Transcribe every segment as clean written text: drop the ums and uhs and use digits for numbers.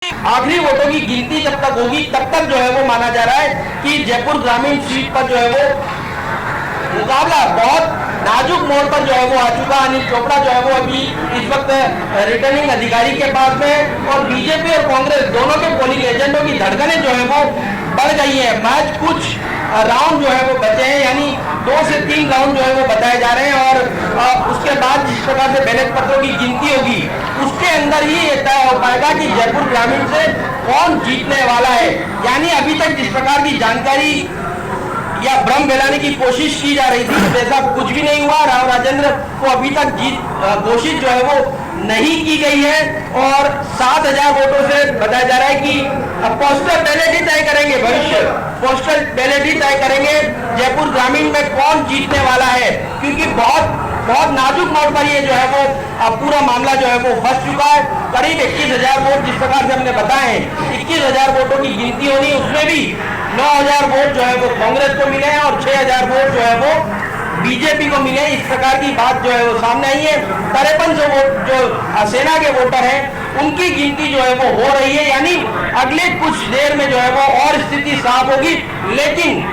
आखिरी वोटों की गिनती जब तक होगी तब तक जो है वो माना जा रहा है कि जयपुर ग्रामीण सीट पर जो है वो मुकाबला बहुत नाजुक मोड़ पर जो है वो आ चुका। अनिल चोपड़ा जो है वो अभी इस वक्त रिटर्निंग अधिकारी के पास में, और बीजेपी और कांग्रेस दोनों के पोलिंग एजेंटों की धड़कनें जो है वो बढ़ गई है। मैच कुछ राउंड जो है वो बचे हैं, यानी 2 से 3 राउंड जो है वो बताए जा रहे हैं, और उसके बाद जिस प्रकार से बैलेट पत्रों की गिनती होगी उसके अंदर ही ये तय हो पाएगा कि जयपुर ग्रामीण से कौन जीतने वाला है। यानी अभी तक जिस प्रकार की जानकारी या भ्रम फैलाने की कोशिश की जा रही थी, वैसा कुछ भी नहीं हुआ। राव राजेंद्र को अभी तक जीत घोषित जो है वो नहीं की गई है, और 7000 वोटों से बताया जा रहा है कि पोस्टल बैलेट ही तय करेंगे, भविष्य पोस्टल बैलेट ही तय करेंगे जयपुर ग्रामीण में कौन जीतने वाला है, क्योंकि बहुत नाजुक मोड़ पर ये जो है वो पूरा मामला जो है वो फंस चुका है। करीब 21,000 वोट जिस प्रकार से हमने बताए हैं, 21,000 वोटों की गिनती होनी, उसमें भी 9,000 वोट जो है वो कांग्रेस को मिले हैं और 6,000 वोट जो है वो बीजेपी को मिले। इस प्रकार की बात जो है वो सामने आई है। 5300 वोट जो सेना के वोटर हैं उनकी गिनती जो है वो हो रही है, यानी अगले कुछ देर में जो है वो और स्थिति साफ होगी। लेकिन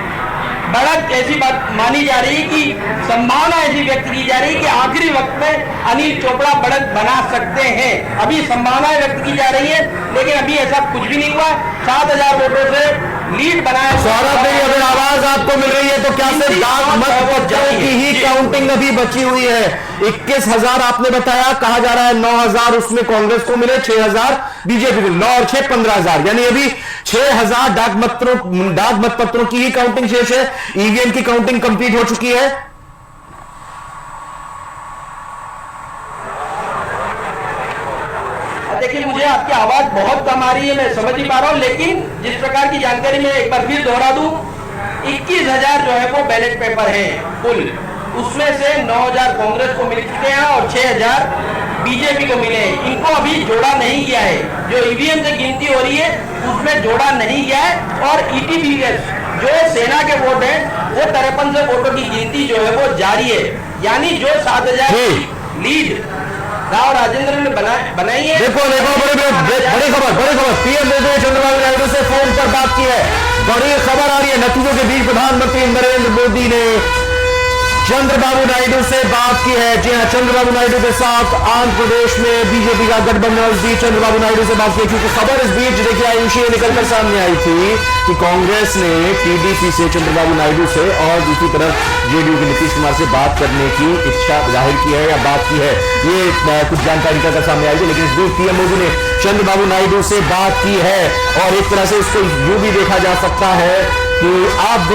बढ़त ऐसी बात मानी जा रही है कि संभावना ऐसी व्यक्त की जा रही है कि आखिरी वक्त में अनिल चोपड़ा बढ़त बना सकते हैं। अभी संभावनाएं व्यक्त की जा रही है, लेकिन अभी ऐसा कुछ भी नहीं हुआ। 7000 वोटों से लीड बनाया। सौरभ भाई, अगर आवाज आपको मिल रही है तो क्या सिर्फ डाक मतपत्रों की ही काउंटिंग अभी बची हुई है? 21,000 आपने बताया, कहा जा रहा है 9,000 उसमें कांग्रेस को मिले, 6,000 बीजेपी को, 9 और 6 15,000, यानी अभी 6,000 डाक मतपत्रों की ही काउंटिंग शेष है। ईवीएम की काउंटिंग कंप्लीट हो चुकी है। देखिए, मुझे आपकी आवाज बहुत कम आ रही है, मैं समझ नहीं पा रहा हूं, लेकिन जिस प्रकार की जानकारी मैं एक बार फिर दोहरा दूं, 21,000 जो है वो बैलेट पेपर हैं कुल, उसमें से 9,000 कांग्रेस को मिल चुके हैं और 6,000 बीजेपी को मिले हैं। इनको अभी जोड़ा नहीं गया है, जो ईवीएम से गिनती हो रही है उसमें जोड़ा नहीं गया है। और ईटीवीएस जो सेना के वोट हैं वो 5300 वोटों की गिनती जो है वो जारी है, यानी जो 7,000 लीड राव राजेंद्र ने बनाई है। देखो बड़ी खबर पीएम मोदी ने चंद्रबाबू नायडू से फोन पर बात की है। बड़ी खबर आ रही है, नतीजों के बीच प्रधानमंत्री नरेंद्र मोदी ने चंद्रबाबू नायडू से बात की है। जी हां, चंद्रबाबू नायडू के साथ आंध्र प्रदेश में बीजेपी का गठबंधन भी चंद्रबाबू नायडू से बात की, क्योंकि खबर इस बीच देखिए आयुषी निकलकर सामने आई थी कि कांग्रेस ने टीडीपी से चंद्रबाबू नायडू से और दूसरी तरफ जेडीयू के नीतीश कुमार से बात करने की इच्छा जाहिर की है या बात की है। ये कुछ जानकारी निकलकर सामने आई थी, लेकिन इस बीच पीएम मोदी ने चंद्रबाबू नायडू से बात की है। और एक तरह से इसको यूं भी देखा जा सकता है कि अब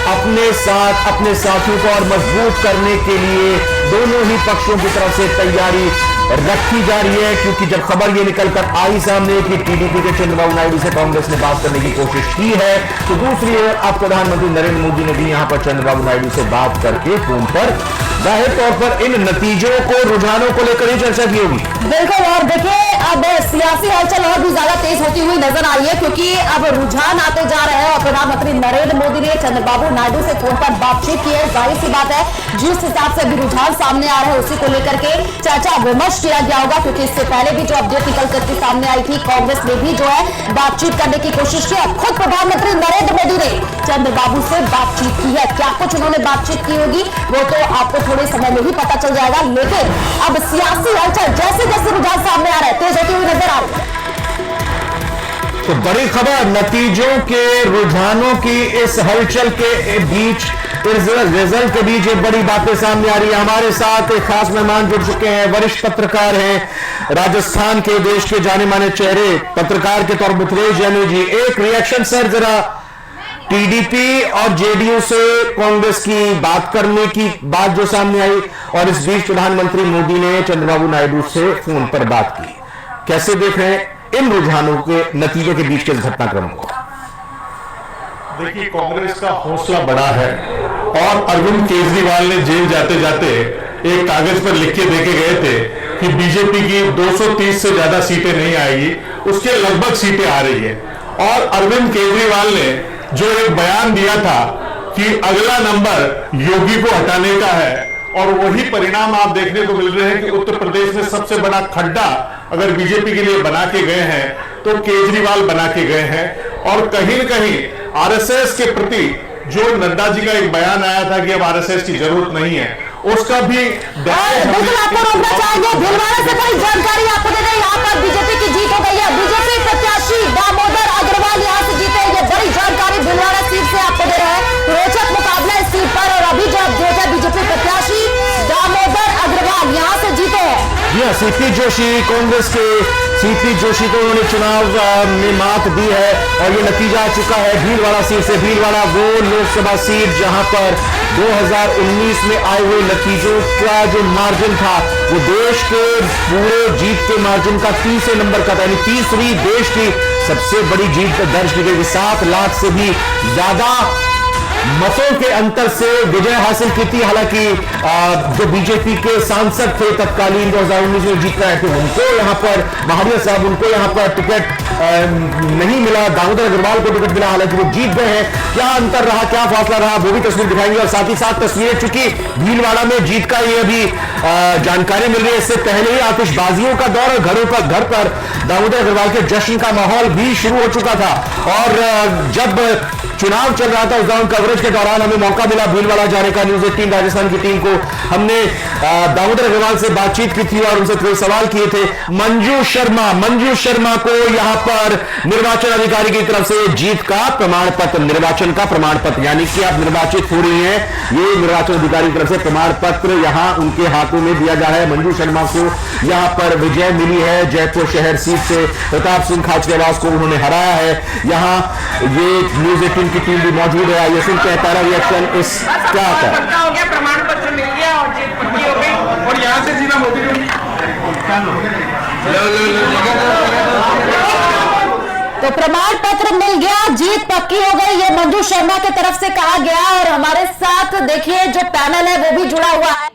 अपने साथ अपने साथियों को और मजबूत करने के लिए दोनों ही पक्षों की तरफ से तैयारी रखी जा रही है, क्योंकि जब खबर ये निकलकर आई सामने कि टीडीपी के चंद्रबाबू नायडू से कांग्रेस ने बात करने की कोशिश की है, तो दूसरी ओर अब प्रधानमंत्री नरेंद्र मोदी ने भी यहां पर चंद्रबाबू नायडू से बात करके फोन पर जाहिर तौर पर इन नतीजों को, रुझानों को लेकर ही चर्चा की होगी। बिल्कुल, और देखिए अब सियासी हलचल और भी ज्यादा तेज होती हुई नजर आ रही है, क्योंकि अब रुझान आते जा रहे हैं और प्रधानमंत्री नरेंद्र मोदी ने चंद्रबाबू नायडू से फोन पर बातचीत की है। जाहिर सी बात है, जिस हिसाब से अभी रुझान सामने आ रहे हैं उसी को लेकर के चर्चा विमर्श किया गया होगा, क्योंकि इससे पहले भी जो अपडेट निकल करके सामने आई थी, कांग्रेस ने भी जो है बातचीत करने की कोशिश की। अब खुद प्रधानमंत्री नरेंद्र मोदी ने चंद्रबाबू से बातचीत की है। क्या कुछ उन्होंने बातचीत की होगी वो तो आपको थोड़े समय में ही पता चल जाएगा, लेकिन अब सियासी हलचल जैसे जैसे रुझान सामने आ रहा है तेज होती हुई नजर आ रही है। तो बड़ी खबर, नतीजों के, रुझानों की इस हलचल के बीच, इस रिजल्ट के बीच एक बड़ी बातें सामने आ रही है। हमारे साथ एक खास मेहमान जुड़ चुके हैं, वरिष्ठ पत्रकार हैं, राजस्थान के, देश के जाने माने चेहरे पत्रकार के तौर पर मिथिलेश जैन जी। एक रिएक्शन सर जरा, टीडीपी और जेडीयू से कांग्रेस की बात करने की बात जो सामने आई, और इस बीच प्रधानमंत्री मोदी ने चंद्रबाबू नायडू से फोन पर बात की। कैसे देख रहे हैं इन रुझानों के नतीजों के बीच के घटनाक्रम को? देखिए, कांग्रेस का हौसला बड़ा है और अरविंद केजरीवाल ने जेल जाते जाते एक कागज पर लिख के देके गए थे कि बीजेपी की 230 से ज्यादा सीटें नहीं आएगी, उसके लगभग सीटें आ रही है। और अरविंद केजरीवाल ने जो एक बयान दिया था कि अगला नंबर योगी को हटाने का है, और वही परिणाम आप देखने को मिल रहे हैं कि उत्तर प्रदेश में सबसे बड़ा खड्डा अगर बीजेपी के लिए बना के गए हैं तो केजरीवाल बना के गए हैं। और कहीं न कहीं आरएसएस के प्रति जो नड्डा जी का एक बयान आया था कि अब आरएसएस की जरूरत नहीं है, उसका भी बिल्कुल आपको रोकना चाहेंगे। भीलवाड़ा से बड़ी जानकारी आपको दे दें, यहाँ पर बीजेपी की जीत हो गई है। बीजेपी प्रत्याशी दामोदर अग्रवाल यहाँ से जीते, ये बड़ी जानकारी भीलवाड़ा सीट से आपको दे रहे हैं। रोचक मुकाबला इस सीट पर, और अभी जो अपडेट है बीजेपी प्रत्याशी दामोदर अग्रवाल यहाँ से जीते हैं। जी हाँ, सीपी जोशी, कांग्रेस के सीपी जोशी को उन्होंने चुनाव में मात दी है और ये नतीजा आ चुका है भीलवाड़ा सीट से। भीलवाड़ा वो लोकसभा सीट जहां पर 2019 में आए हुए नतीजों का जो मार्जिन था वो देश के पूरे जीत के मार्जिन का तीसरे नंबर का था, यानी तीसरी देश की सबसे बड़ी जीत दर्ज की गई। 7 लाख से भी ज्यादा मतों के अंतर से विजय हासिल की थी। हालांकि जो बीजेपी के सांसद थे तत्कालीन 2019 में जीत रहे थे, उनको यहां पर महावीर साहब, उनको यहां पर टिकट नहीं मिला। दामोदर अग्रवाल को टिकट मिला, हालांकि वो जीत गए हैं। क्या अंतर रहा, क्या फासला रहा, वो भी तस्वीर दिखाएंगे। और साथ ही साथ तस्वीरें, चूंकि भीलवाड़ा में जीत का ये अभी जानकारी मिल रही है, इससे पहले ही आतिशबाजियों का दौर और घर पर दामोदर अग्रवाल के जश्न का माहौल भी शुरू हो चुका था। और जब चुनाव चल रहा था उस दौरान कवरेज के दौरान हमें मौका मिला भीलवाड़ा जाने का। न्यूज़ 18 राजस्थान की टीम को हमने दामोदर अग्रवाल से बातचीत की थी और उनसे थोड़े सवाल किए थे। मंजू शर्मा को यहां पर निर्वाचन अधिकारी की तरफ से जीत का प्रमाण पत्र, निर्वाचन का प्रमाण पत्र, यानी कि आप निर्वाचित हो रही हैं, ये निर्वाचन अधिकारी की तरफ से प्रमाण पत्र यहां उनके हाथों में दिया जा रहा है। मंजू शर्मा को यहां पर विजय मिली है। जयपुर शहर सीट से प्रताप सिंह खाचरियावास को उन्होंने हराया है। यहां ये न्यूज़ 18 की टीम भी मौजूद है। ये सुनते हैं तारा रिएक्शन इस क्या पक्का हो गया, प्रमाण पत्र मिल गया और जीत पक्की हो गई और यहाँ से सीधा मोदी तो प्रमाण पत्र मिल गया, जीत पक्की हो गई, ये मंजू शर्मा की तरफ से कहा गया। और हमारे साथ देखिए जो पैनल है वो भी जुड़ा हुआ है।